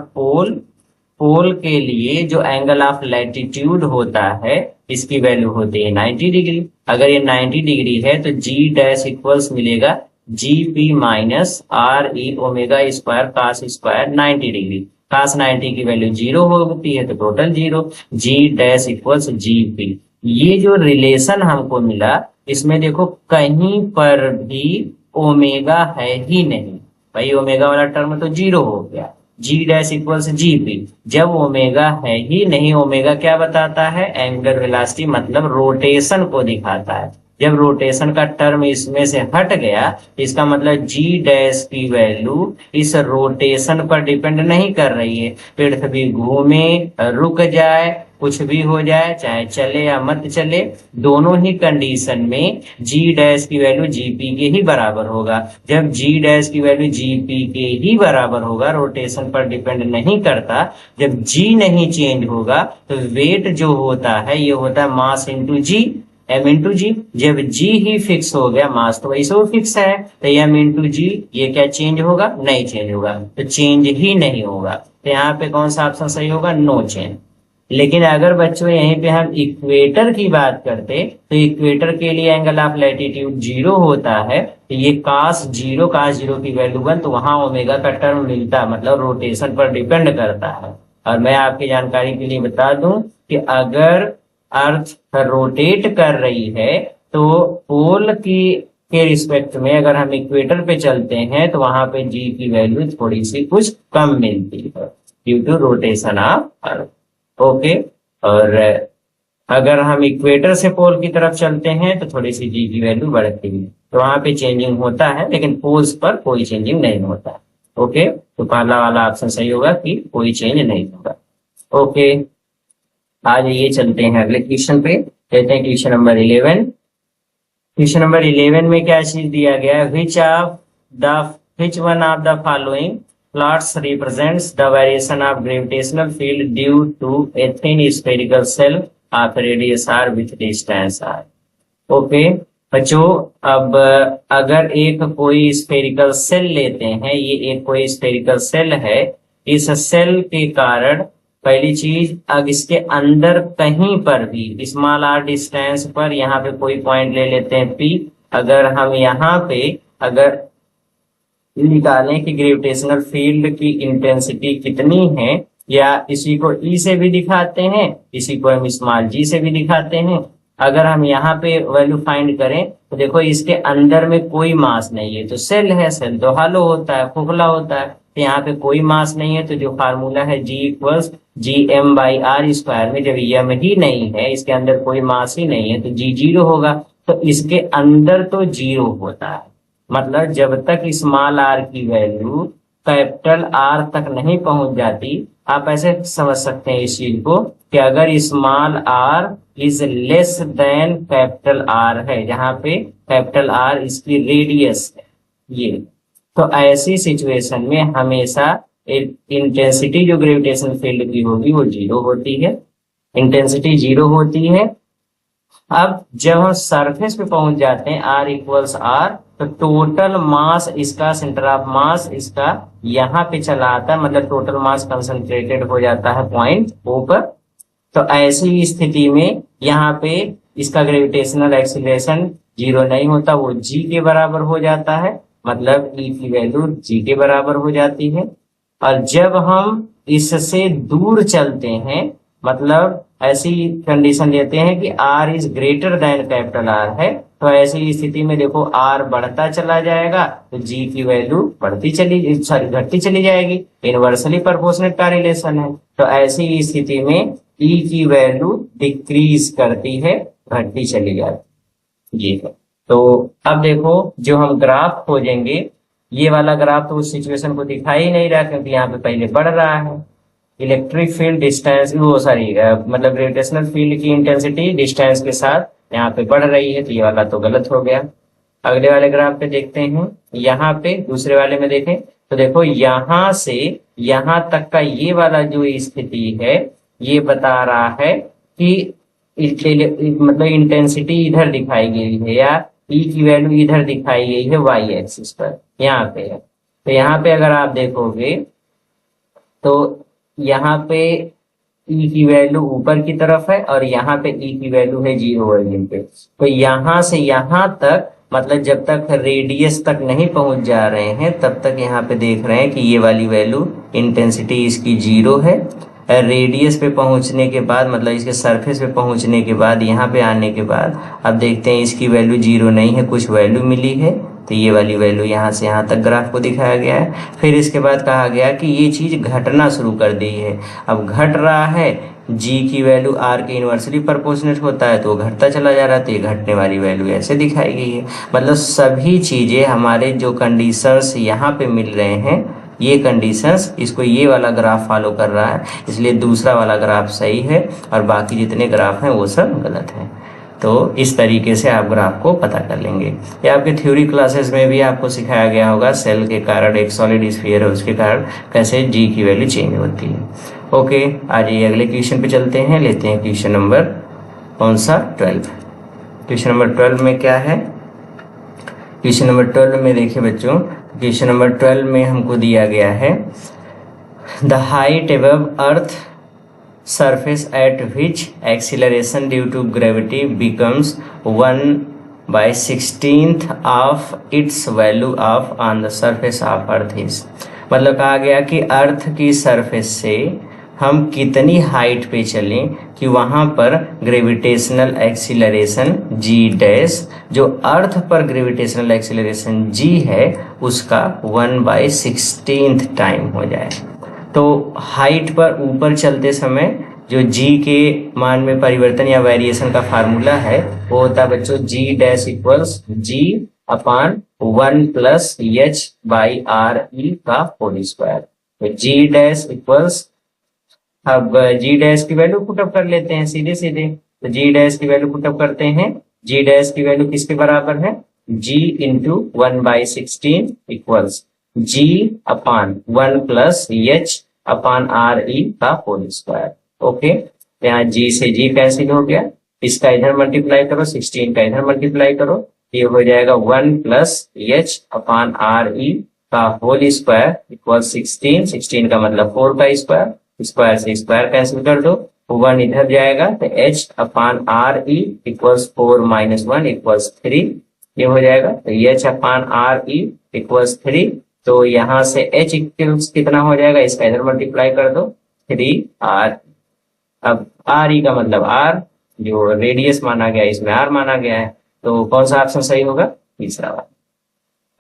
S1: पोल के लिए जो एंगल ऑफ लैटिट्यूड होता है इसकी वैल्यू होती है 90 डिग्री। अगर ये 90 डिग्री है तो जी डैश इक्वल्स मिलेगा g p minus R E omega square cos square 90 degree. Cos 90 की वैल्यू 0 होती है तो total 0। G dash equals g p. ये जो रिलेशन हमको मिला इसमें देखो कहीं पर भी ओमेगा है ही नहीं, भाई ओमेगा वाला टर्म तो 0 हो गया। जी डैश इक्वल्स जी पी, जब ओमेगा है ही नहीं, ओमेगा क्या बताता है, एंगुलर वेलोसिटी मतलब रोटेशन को दिखाता है। जब रोटेशन का टर्म इसमें से हट गया इसका मतलब जी डैश की वैल्यू इस रोटेशन पर डिपेंड नहीं कर रही है। पृथ्वी घूमे, रुक जाए, कुछ भी हो जाए, चाहे चले या मत चले, दोनों ही कंडीशन में जी डैश की वैल्यू जीपी के ही बराबर होगा। जब जी डैश की वैल्यू जीपी के ही बराबर होगा, रोटेशन पर डिपेंड नहीं करता, जब जी नहीं चेंज होगा तो वेट जो होता है ये होता है मास इंटू जी, एम इंटू जी। जब जी ही फिक्स हो गया, मास तो वैसे वो फिक्स है, तो एम इंटू जी ये क्या चेंज होगा, नहीं चेंज होगा, तो चेंज ही नहीं होगा। तो यहाँ पे कौन सा ऑप्शन सही होगा, नो चेंज। लेकिन अगर बच्चों यहीं पे हम इक्वेटर की बात करते तो इक्वेटर के लिए एंगल ऑफ लैटिट्यूड 0 होता है, तो ये कास जीरो की वैल्यू 1, तो वहां ओमेगा का टर्म मिलता, मतलब रोटेशन पर डिपेंड करता है। और मैं आपकी जानकारी के लिए बता दूं कि अगर अर्थ रोटेट कर रही है तो पोल की के रिस्पेक्ट में अगर हम इक्वेटर पे चलते हैं तो वहां पे जी की वैल्यू थोड़ी सी कुछ कम मिलती है due to rotation of Earth. Okay, और अगर हम इक्वेटर से पोल की तरफ चलते हैं तो थोड़ी सी जी की वैल्यू बढ़ती है, तो वहां पे चेंजिंग होता है, लेकिन पोल्स पर कोई चेंजिंग नहीं होता। ओके, तो पहला वाला ऑप्शन सही होगा कि कोई चेंज नहीं होगा। ओके, आज ये चलते हैं अगले क्वेश्चन पे, कहते हैं क्वेश्चन नंबर 11। क्वेश्चन नंबर 11 में क्या चीज दिया गया है, which one of the following plots represents the variation of gravitational field due to a thin spherical shell of radius r with distance r। Okay बच्चों, अब अगर एक कोई स्फेरिकल सेल लेते हैं, ये एक कोई स्फेरिकल सेल है, इस सेल के कारण पहली चीज, अब इसके अंदर कहीं पर भी स्मॉल आर डिस्टेंस पर यहाँ पे कोई पॉइंट ले लेते हैं पी, अगर हम यहाँ पे अगर निकालें कि ग्रेविटेशनल फील्ड की इंटेंसिटी कितनी है, या इसी को ई से भी दिखाते हैं, इसी को हम स्मॉल जी से भी दिखाते हैं। अगर हम यहाँ पे वैल्यू फाइंड करें तो देखो इसके अंदर में कोई मास नहीं है, तो सेल है, सेल तो हालो होता है, खोखला होता है, तो यहाँ पे कोई मास नहीं है, तो जो फार्मूला है g equals G M by R square में जब एम ही नहीं है, इसके अंदर कोई मास ही नहीं है, तो जी 0 होगा। तो इसके अंदर तो 0 होता है, मतलब जब तक स्मॉल आर की वैल्यू कैपिटल आर तक नहीं पहुंच जाती, आप ऐसे समझ सकते हैं इस चीज को कि अगर small R is less than capital R है, जहां पे कैपिटल आर इसकी रेडियस है ये, तो ऐसी सिचुएशन में हमेशा इंटेंसिटी जो ग्रेविटेशन फील्ड की होगी वो 0 होती है, इंटेंसिटी 0 होती है। अब जब हम सरफेस पे पहुंच जाते हैं आर इक्वल्स आर, तो टोटल मास इसका, सेंटर ऑफ मास इसका यहाँ पे चला आता है, मतलब टोटल मास कंसंट्रेटेड हो जाता है पॉइंट ओ पर। तो ऐसी स्थिति में यहाँ पे इसका ग्रेविटेशनल एक्सीलरेशन 0 नहीं होता, वो जी के बराबर हो जाता है, मतलब ई की वैल्यू जी के बराबर हो जाती है। और जब हम इससे दूर चलते हैं, मतलब ऐसी कंडीशन लेते हैं कि r is greater than capital R है, तो ऐसी स्थिति में देखो r बढ़ता चला जाएगा तो g की वैल्यू घटती चली जाएगी, इनवर्सली प्रोपोर्शनल का रिलेशन है। तो ऐसी स्थिति में e की वैल्यू डिक्रीज करती है, घटती चली जाती ये है। तो अब देखो जो हम ग्राफ खोजेंगे, ये वाला ग्राफ तो उस सिचुएशन को दिखा ही नहीं रहा, क्योंकि यहाँ पे पहले बढ़ रहा है इलेक्ट्रिक फील्ड डिस्टेंस, वो सॉरी मतलब ग्रेविटेशनल फील्ड की इंटेंसिटी डिस्टेंस के साथ यहाँ पे बढ़ रही है, तो ये वाला तो गलत हो गया। अगले वाले ग्राफ पे देखते हैं, यहाँ पे दूसरे वाले में देखें तो देखो यहाँ से यहाँ तक का ये वाला जो स्थिति है, ये बता रहा है कि मतलब इंटेंसिटी इधर दिखाई गई है, या ई की वैल्यू इधर दिखाई गई है वाई एक्सिस पर, यहाँ पे है। तो यहाँ पे अगर आप देखोगे तो यहाँ पे ई की वैल्यू ऊपर की तरफ है और यहाँ पे ई की वैल्यू है 0 ओरिजिन पे। तो यहाँ से यहाँ तक मतलब जब तक रेडियस तक नहीं पहुंच जा रहे हैं तब तक यहाँ पे देख रहे हैं कि ये वाली वैल्यू इंटेंसिटी इसकी 0 है। रेडियस पे पहुंचने के बाद मतलब इसके सरफेस पे पहुंचने के बाद यहाँ पे आने के बाद अब देखते हैं इसकी वैल्यू 0 नहीं है, कुछ वैल्यू मिली है। तो ये वाली वैल्यू यहाँ से यहाँ तक ग्राफ को दिखाया गया है। फिर इसके बाद कहा गया कि ये चीज घटना शुरू कर दी है। अब घट रहा है, जी की वैल्यू आर के इनवर्सली प्रोपोर्शनेट होता है तो वो घटता चला जा रहा है, तो ये घटने वाली वैल्यू ऐसे दिखाई गई है। मतलब सभी चीजें हमारे जो कंडीशंस यहाँ पे मिल रहे हैं, ये कंडीशंस इसको ये वाला ग्राफ फॉलो कर रहा है, इसलिए दूसरा वाला ग्राफ सही है और बाकी जितने ग्राफ हैं वो सब गलत हैं। तो इस तरीके से आप ग्राफ को पता कर लेंगे। ये आपके थ्योरी क्लासेस में भी आपको सिखाया गया होगा, सेल के कारण एक सॉलिड स्फीयर है उसके कारण कैसे जी की वैल्यू चेंज होती है। ओके, आज ये अगले क्वेश्चन पे चलते हैं। लेते हैं क्वेश्चन नंबर कौन सा 12। क्वेश्चन नंबर 12 में क्या है? क्वेश्चन नंबर 12 में देखिए बच्चों, क्वेश्चन नंबर 12 में हमको दिया गया है the height above earth surface at which acceleration due to gravity becomes 1/16th of its value of on the surface of earth is। मतलब कहा गया कि अर्थ की सरफेस से हम कितनी हाइट पे चलें कि वहां पर ग्रेविटेशनल एक्सीलरेशन जी डैश, जो अर्थ पर ग्रेविटेशनल एक्सीलरेशन जी है उसका 1/16th टाइम हो जाए। तो हाइट पर ऊपर चलते समय जो जी के मान में परिवर्तन या वेरिएशन का फार्मूला है वो होता है बच्चों g dash equals g upon 1 plus h by R E का होल स्क्वायर। तो जी डैश इक्वल्स, अब जी डैश की वैल्यू पुटअप कर लेते हैं सीधे सीधे। तो जी डैश की वैल्यू पुटअप करते हैं, जी डैश की वैल्यू किसके बराबर है? G into 1/16 equals g upon 1 plus h upon R E का होल स्क्वायर। ओके, यहाँ जी से जी कैंसिल हो गया, इसका इधर मल्टीप्लाई करो, 16 का इधर मल्टीप्लाई करो, ये हो जाएगा 1 plus h upon R E का होल स्क्वायर इक्वल 16 का मतलब 4 का स्क्वायर, स्क्वायर से स्क्वायर कैंसिल कर दो, 1 इधर जाएगा तो H upon R E equals 4 minus 1 equals 3, ये हो जाएगा। तो H upon R E equals 3, तो यहाँ से h इक्वल्स कितना हो जाएगा, इसका इधर मल्टीप्लाई कर दो 3r। अब आर ई का मतलब r, जो रेडियस माना गया इसमें r माना गया है, तो कौन सा ऑप्शन सही होगा? तीसरा वाला।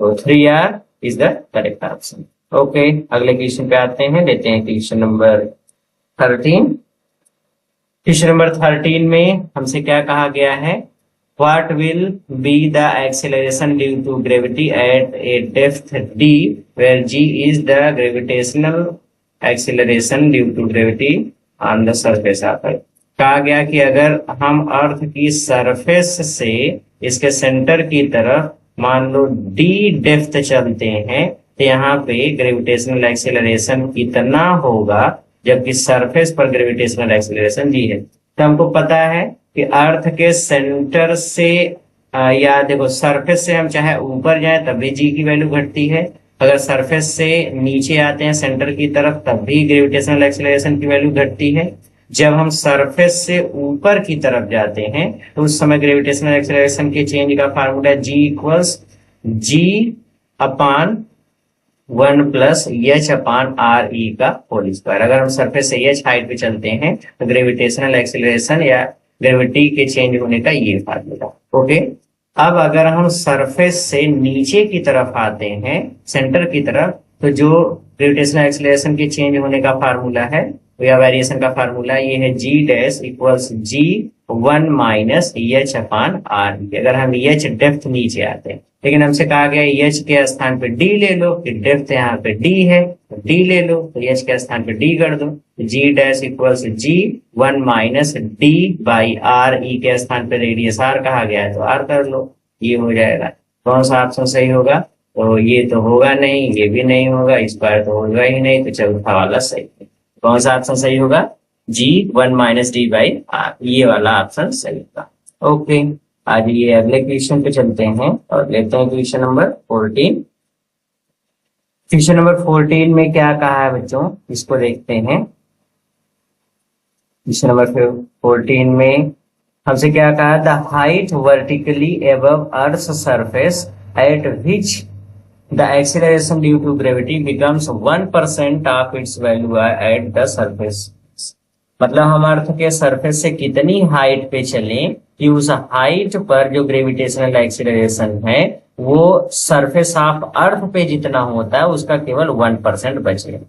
S1: तो 3r is the correct option. Okay, अगले क्वेश्चन पे आते हैं। लेते हैं क्वेश्चन नंबर 13। क्वेश्चन नंबर 13 में हमसे क्या कहा गया है? What will be the acceleration due to gravity at a depth d where g is the gravitational acceleration due to gravity on the surface of earth। कहा गया कि अगर हम अर्थ की सरफेस से इसके सेंटर की तरफ मान लो d डेप्थ चलते हैं तो यहाँ पे ग्रेविटेशनल एक्सेलरेशन कितना होगा, जबकि सरफेस पर ग्रेविटेशनल एक्सेलरेशन जी है। तो हमको पता है कि अर्थ के सेंटर से या देखो सरफेस से हम चाहे ऊपर जाए तब भी जी की वैल्यू घटती है, अगर सरफेस से नीचे आते हैं सेंटर की तरफ तब भी ग्रेविटेशनल एक्सेलरेशन की वैल्यू घटती है। जब हम सरफेस से ऊपर की तरफ जाते हैं तो उस समय ग्रेविटेशनल एक्सेलरेशन के चेंज का formula g equals g upon 1 plus h upon R E का होल स्क्वायर। अगर हम सरफेस से एच हाइट पे चलते हैं तो ग्रेविटेशनल एक्सेलरेशन या ग्रेविटी के चेंज होने का ये फार्मूला। ओके, अब अगर हम सरफेस से नीचे की तरफ आते हैं सेंटर की तरफ, तो जो ग्रेविटेशनल एक्सेलरेशन के चेंज होने का फार्मूला है या वेरिएशन का फार्मूला ये है g dash equals g 1 minus h upon R. अगर हम एच डेप्थ नीचे आते हैं, लेकिन हमसे कहा गया एच के स्थान पे डी ले लो, कि डेप्थ यहाँ पे डी है तो डी ले लो, तो एच के स्थान पे डी कर दो, g dash equals g 1 minus d by R, E के स्थान पे रेडियस आर कहा गया है तो आर कर लो, ये हो जाएगा। कौन सा ऑप्शन सही होगा? तो ये तो होगा नहीं, ये भी नहीं होगा, स्क्वायर तो होगा ही नहीं, तो चौथा वाला सही है। कौन सा ऑप्शन सही होगा? जी 1 माइनस डी बाई आर, ये वाला ऑप्शन सही होगा। ओके, आज ये अगले क्वेश्चन पे चलते हैं और लेते हैं क्वेश्चन नंबर 14। क्वेश्चन नंबर 14 में क्या कहा है बच्चों, इसको देखते हैं। क्वेश्चन नंबर 14 में हमसे क्या कहा, the height vertically above Earth surface at which the acceleration due to gravity becomes 1% of its value at the surface. मतलब हम अर्थ के सरफेस से कितनी हाइट पे चले कि उस हाइट पर जो ग्रेविटेशनल एक्सीलरेशन है वो सरफेस ऑफ अर्थ पे जितना होता है उसका केवल 1% बचे।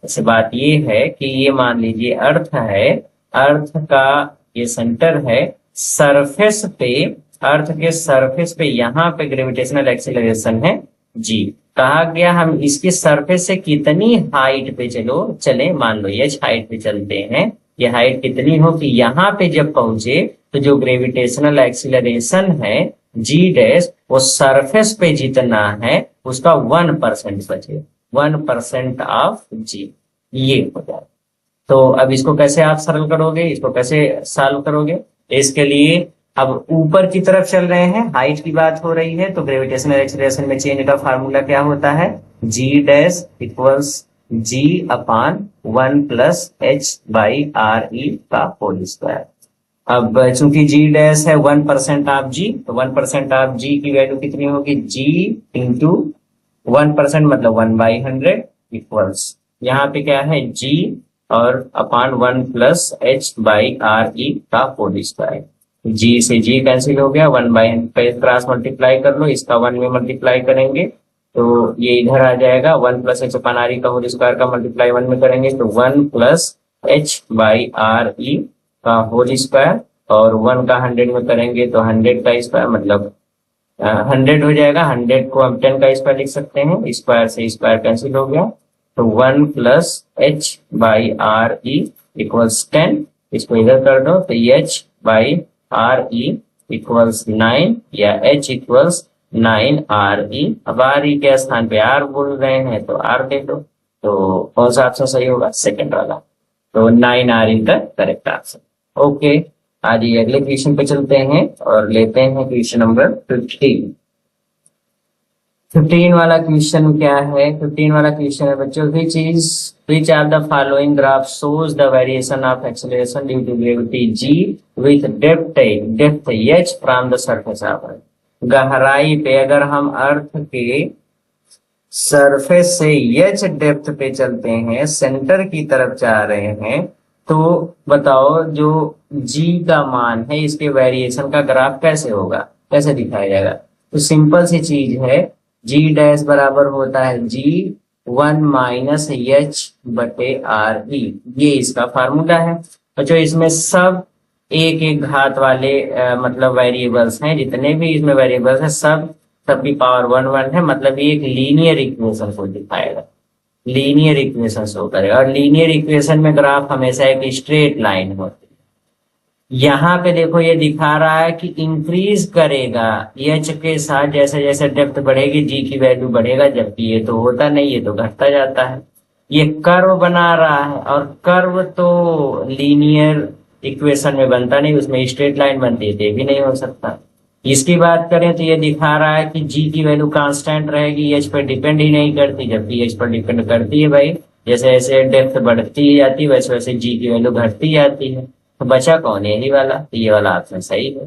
S1: ऐसे बात ये है कि ये मान लीजिए अर्थ है, अर्थ का ये सेंटर है, सरफेस पे, अर्थ के सरफेस पे यहाँ पे ग्रेविटेशनल एक्सीलरेशन है जी। कहा गया हम इसके सरफेस से कितनी हाइट पे चले, मान लो एच हाइट पे चलते हैं, ये हाइट कितनी हो कि यहाँ पे जब पहुंचे तो जो ग्रेविटेशनल एक्सीलरेशन है जी डैश वो सरफेस पे जितना है उसका 1% बचे, 1% ऑफ जी, ये हो जाए। तो अब इसको कैसे आप सरल करोगे, इसको कैसे सॉल्व करोगे? इसके लिए अब ऊपर की तरफ चल रहे हैं, हाइट की बात हो रही है, तो ग्रेविटेशनल एक्सीलरेशन में चेंज का फार्मूला क्या होता है, g dash equals g upon 1 plus h by R E का होल स्क्वायर। अब चूंकि जी डैश है 1% ऑफ जी, तो 1% ऑफ जी की वैल्यू कितनी होगी, जी इंटू 1% मतलब 1/100 इक्वल्स, यहाँ पे क्या है जी और upon 1 plus h by R E का होल स्क्वायर। जी से जी कैंसिल हो गया, 1/100 पे क्रॉस मल्टीप्लाई कर लो, इसका 1 में मल्टीप्लाई करेंगे तो ये इधर आ जाएगा, 1 plus h upon R E का होल स्क्वायर का मल्टीप्लाई 1 में करेंगे तो 1 plus h by R E का होल स्क्वायर, और 1 का 100 में करेंगे तो 100 का स्क्वायर मतलब 100 हो जाएगा। 100 को हम 10 का स्क्वायर लिख सकते हैं, स्क्वायर से स्क्वायर कैंसिल हो गया, तो 1 plus h by R E equals 10, इसको इधर कर दो तो H by R E equals 9 या एच इक्वल्स 9 आर ई। अब आर ई के स्थान पे आर बोल रहे हैं तो आर दे दो, तो कौन सा ऑप्शन सही होगा, सेकंड वाला, तो 9 आर ई का करेक्ट आंसर। ओके, आज ये अगले क्वेश्चन पे चलते हैं और लेते हैं क्वेश्चन नंबर 15। 15 वाला क्वेश्चन क्या है, 15 वाला क्वेश्चन है बच्चों, which of the following graph shows the variation of acceleration due to gravity g with depth h from the surface of earth। गहराई पे अगर हम अर्थ के सरफेस से h डेप्थ पे चलते हैं, सेंटर की तरफ जा रहे हैं, तो बताओ जो g का मान है इसके वेरिएशन का ग्राफ कैसे होगा, कैसे दिखाया जाएगा? तो सिंपल सी चीज है, g डैश बराबर होता है g 1 माइनस एच बटे आर ई, ये इसका फार्मूला है। बच्चों इसमें सब एक एक घात वाले मतलब वेरिएबल्स हैं, जितने भी इसमें वेरिएबल्स हैं सबकी पावर 1 है, मतलब ये एक लीनियर इक्वेशन को दिखाएगा, लीनियर इक्वेशन शो करेगा। और लीनियर इक्वेशन में ग्राफ हमेशा एक स्ट्रेट लाइन होती है। यहाँ पे देखो ये दिखा रहा है कि इंक्रीज करेगा एच के साथ, जैसे जैसे डेप्थ बढ़ेगी जी की वैल्यू बढ़ेगा, जबकि ये तो होता नहीं, ये तो घटता जाता है। ये कर्व बना रहा है और कर्व तो लीनियर इक्वेशन में बनता नहीं, उसमें स्ट्रेट लाइन बनती है, ये भी नहीं हो सकता। इसकी बात करें तो ये दिखा रहा है कि जी की वैल्यू कांस्टेंट रहेगी, एच पर डिपेंड ही नहीं करती, जबकि एच पर डिपेंड करती है भाई। जैसे जैसे डेप्थ बढ़ती ही जाती है वैसे वैसे जी की वैल्यू घटती जाती है। तो बचा कौन है, यही वाला, तो ये वाला ऑप्शन सही है।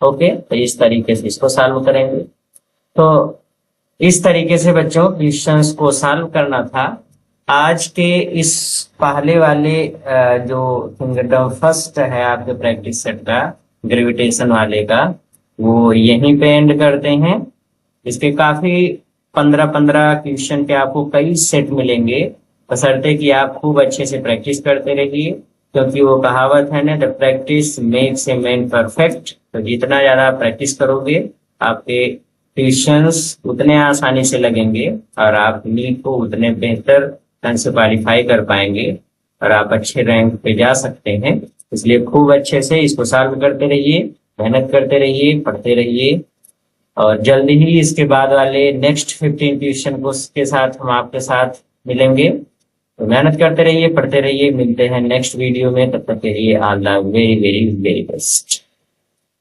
S1: ओके, तो इस तरीके से इसको सॉल्व करेंगे। तो इस तरीके से बच्चों क्वेश्चंस को सॉल्व करना था। आज के इस पहले वाले जो किंगडम फर्स्ट है आपके प्रैक्टिस सेट का, ग्रेविटेशन वाले का, वो यहीं पे एंड करते हैं। इसके काफी 15-15 क्वेश्चन के आपको कई सेट मिलेंगे, बशर्ते कि आप खूब अच्छे से प्रैक्टिस करते रहिए, क्योंकि वो कहावत है ना, the practice makes a man perfect. तो जितना ज्यादा आप प्रैक्टिस करोगे आपके क्वेश्चंस उतने आसानी से लगेंगे और आप नीट को उतने बेहतर ढंग से क्वालिफाई कर पाएंगे और आप अच्छे रैंक पे जा सकते हैं। इसलिए खूब अच्छे से इसको सॉल्व करते रहिए, मेहनत करते रहिए, पढ़ते रहिए, और जल्दी ही इसके बाद वाले नेक्स्ट 15 क्वेश्चन को के साथ हम आपके साथ मिलेंगे। तो मेहनत करते रहिए, पढ़ते रहिए, मिलते हैं नेक्स्ट वीडियो में, तब तक के लिए all the very very very best.